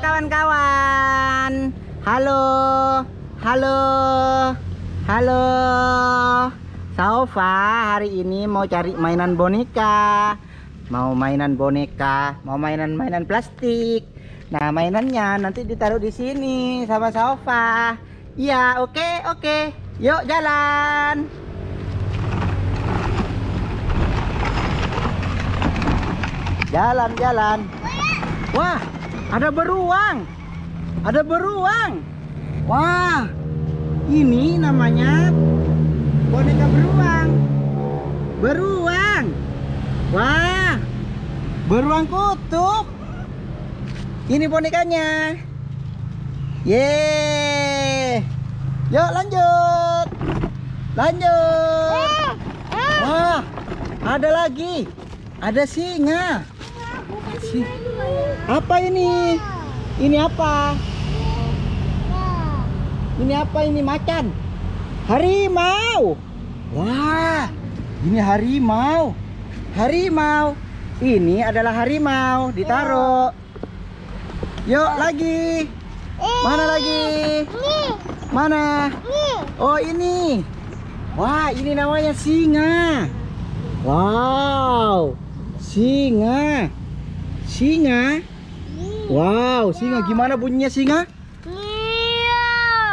kawan-kawan. Halo. Halo. Halo. Saufa hari ini mau cari mainan boneka. Mau mainan boneka, mau mainan plastik. Nah, mainannya nanti ditaruh di sini sama Saufa. Iya, oke. Yuk jalan. Jalan. Wah, ada beruang. Wah, ini namanya boneka beruang. Wah, beruang kutub. Ini bonekanya. Yeay. Yuk lanjut. Wah, ada lagi. Ada singa. Apa ini? Ini apa? Ini macan. Harimau. Wah, ini harimau. Ini adalah harimau. Ditaruh. Yuk lagi. Mana lagi? Mana? Oh, ini. Wah, ini namanya singa. Wow, singa. Wow, singa gimana bunyinya singa?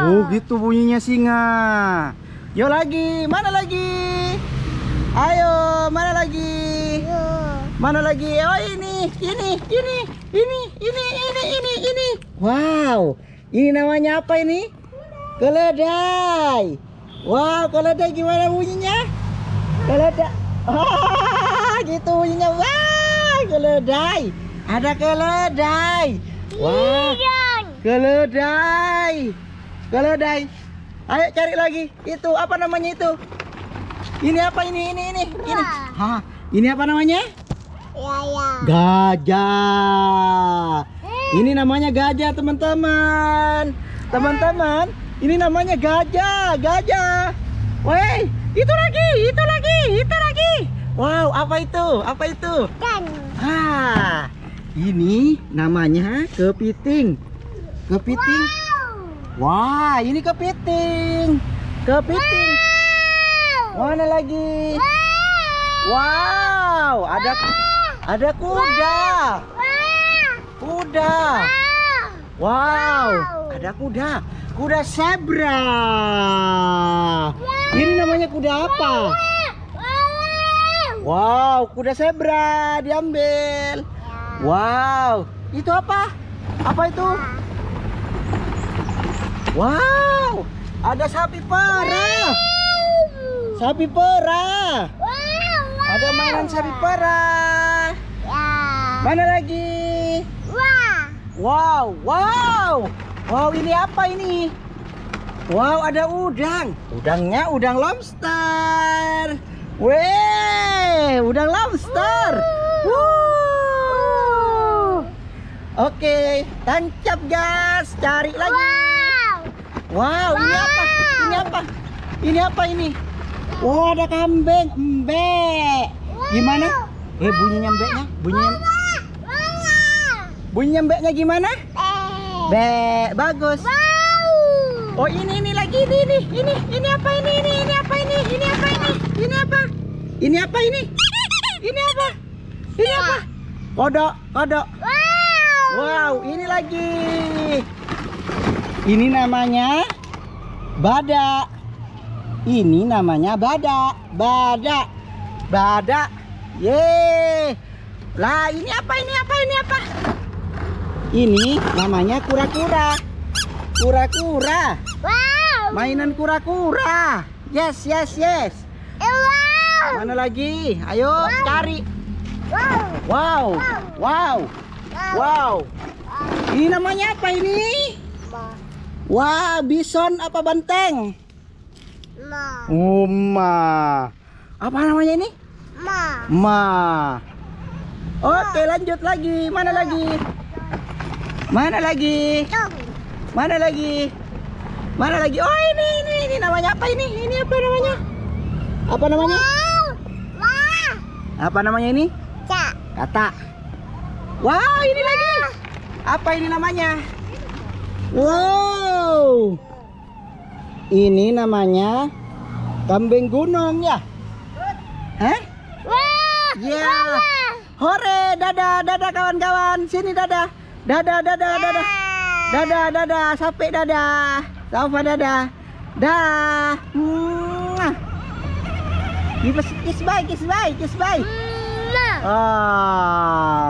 Oh, gitu bunyinya singa. Yuk lagi, mana lagi? Ayo, mana lagi? Oh, ini. Wow, ini namanya apa ini? Keledai. Wow, keledai gimana bunyinya? Keledai. Gitu bunyinya. Wah, keledai. Ada keledai. Wah, keledai. Ayo cari lagi. Itu apa namanya itu? Ini apa ini? Hah, ini apa namanya? Gajah. Ini namanya gajah, teman-teman. Ini namanya gajah. Woi, itu lagi. Wow, apa itu? Ini namanya kepiting. Wah, ini kepiting. Mana lagi? Wow, ada kuda. Wow, ada kuda zebra. Ini namanya kuda apa? Wow, kuda zebra diambil. Wow, itu apa? Apa itu? Wow, ada sapi perah. Ada mainan sapi perah. Mana lagi? Wow, ini apa ini? Wow, ada udang. Udangnya udang lobster. Weh, udang lobster. Oke, tancap gas, cari lagi. Wow, ini apa ini? Oh, ada kambing, embek. Gimana? Bunyinya embeknya? Bunyinya embeknya gimana? Be, bagus. Oh, ini lagi ini apa ini? Ini apa? Kodok. Wow, ini lagi. Ini namanya badak. Badak. Yeay. Lah, ini apa? Ini namanya kura-kura. Mainan kura-kura. Yes. Mana lagi? Ayo cari. Wow. Ini namanya apa ini? Wah, bison apa banteng? Ma. Apa namanya ini? Ma. Oke, lanjut lagi. Mana lagi? Oh, ini namanya apa ini? Apa namanya ini? Kata. Wow, ini lagi. Apa ini namanya? Wow. Ini namanya kambing gunung ya? Hah? Wah. Ya. Hore, dadah, dadah kawan-kawan. Sini dadah. Dadah, dadah, dadah. Dadah, dadah, sampai dadah. Saufa dadah. Dah. Mwah. Kiss bye, kiss bye, kiss bye. Nah. Oh.